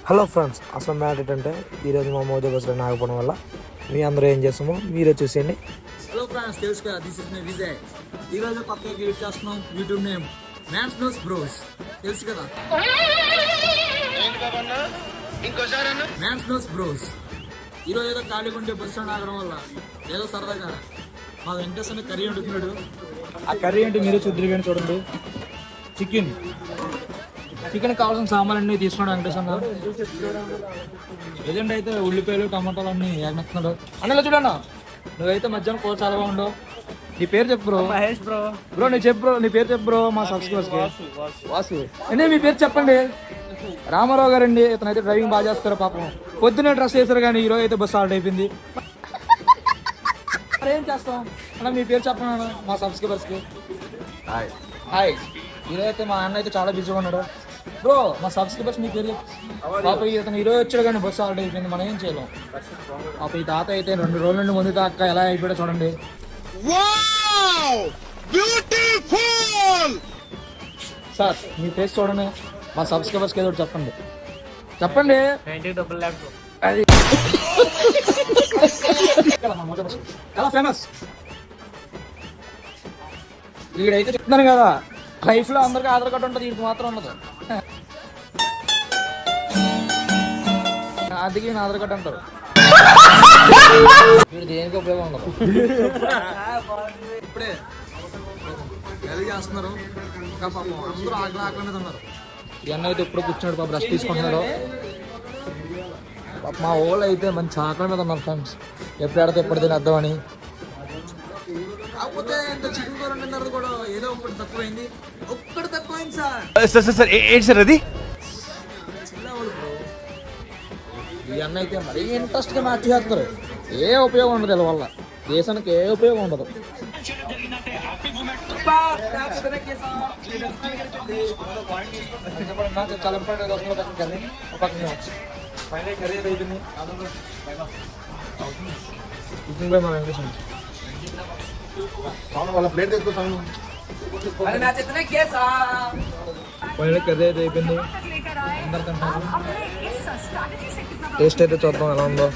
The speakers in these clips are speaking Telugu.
హలో ఫ్రెండ్స్, అసలు మ్యాటర్ ఏంటంటే ఈరోజు మా మోజో బస్సులో ఆగిపోవడం వల్ల మీ అందరూ ఏం చేస్తామో మీరే చూసేయండి. హలో ఫ్రెండ్స్, తెలుసు కదా, దిస్ ఇస్ మై విజయ్. ఈరోజు కొత్తగా క్రియేట్ చేస్తున్నాం YouTube name mans knows bros. తెలుసు కదా, మ్యాన్స్ నోస్ బ్రోస్. ఈరోజు ఏదో ఖాళీగా ఉంటే బస్ స్టాండ్ ఆగడం వల్ల ఏదో సరదాగా మా వెంకటేశ్వర కర్రీ వండుతున్నాడు. ఆ కర్రీ అంటే మీరే చూద్దరు చూడండి. చికెన్ కావాల్సిన సామాన్లు అన్నీ తీసుకున్నాడు వెంకటేశ్వర. ప్రజెంట్ అయితే ఉల్లిపాయలు టమాటాలు అన్నీ ఏగనెత్తున్నాడు. అన్నలో చూడన్నా, నువ్వైతే మధ్యాహ్నం కూర చాలా బాగుండవు. నీ పేరు చెప్పు బ్రో. మహేష్ బ్రో. బ్రో నీ చెప్పు బ్రో, నీ పేరు చెప్పు బ్రో. మా సబ్స్క్రైబర్స్ వాసు అండి, మీ పేరు చెప్పండి. రామారావు గారు అండి. ఇతనైతే డ్రైవింగ్ బాగా చేస్తారు పాపం. పొద్దున్నే డ్రెస్ చేశారు కానీ ఈరోజు అయితే బస్సు ఆల్ట్ అయిపోయింది. ఏం చేస్తాం అన్న, మీ పేరు చెప్పండి మా సబ్స్క్రైబర్స్కి. Hi hi. ఈరోజు అయితే మా అన్న అయితే చాలా బిజీగా ఉన్నాడు. బ్రో మా సబ్స్క్రైబర్స్ మీ పేరు పాప. ఇతను ఈరోజు వచ్చాడు కానీ బస్సు ఆల్రెడీ అయిపోయింది, మనం ఏం చేయలేం. పాప ఈ తాత అయితే 2 రోజుల నుండి ముందు తాత ఎలా అయిపోయాడో చూడండి. సార్ మీ ఫేస్ చూడండి, మా సబ్స్క్రైబర్స్కి ఏదో చెప్పండి. చెప్పండి. అది చాలా ఫేమస్. వీడైతే చెప్తున్నాను కదా, లైఫ్ లో అందరికి ఆధార్ కార్డు ఉంటుంది, వీడికి మాత్రం ఉండదు. అందుకే ఆధార్ కార్డు అంటారు. వీడు దేనికి ఉపయోగం ఉండదు. ఇప్పుడే గది చేస్తున్నారు, అందరూ ఆకలి ఉన్నారు. ఇవన్నీ అయితే ఇప్పుడు కూర్చున్నాడు పాప, బ్రష్ తీసుకుంటున్నారు. మా ఓళ్ళు అయితే మంచి ఆకలి మీద ఉన్నారు ఫ్రెండ్స్. ఎప్పుడు ఆడితే ఎప్పుడు తినేద్దామని. కాకపోతే ఎంత చికెన్ కూర ఉంటున్నారు కూడా ఏదో ఒకటి తక్కువైంది. ఒక్కటి తక్కువైంది సార్. ఏంటి సార్ అది? చిల్లవాళ్ళు బ్రో. ఈ అన్న అయితే మరీ ఇంట్రెస్ట్గా మ్యాచ్ చేస్తారు. ఏ ఉపయోగం ఉండదు వీళ్ళ వల్ల, దేశానికి ఏ ఉపయోగం ఉండదు. చాలా కర్రీ అయిపోయింది. వాళ్ళ ప్లేట్ తెచ్చుకోసాను. కర్రీ అయితే అయిపోయింది. టేస్ట్ అయితే చూద్దాం ఎలా ఉందో.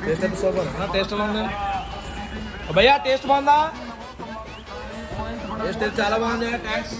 టేస్ట్ అయితే సూపర్. టేస్ట్ ఎలా ఉంది భయ్యా? టేస్ట్ బాగుందా? టేస్ట్ అయితే చాలా బాగుంది. థ్యాంక్స్.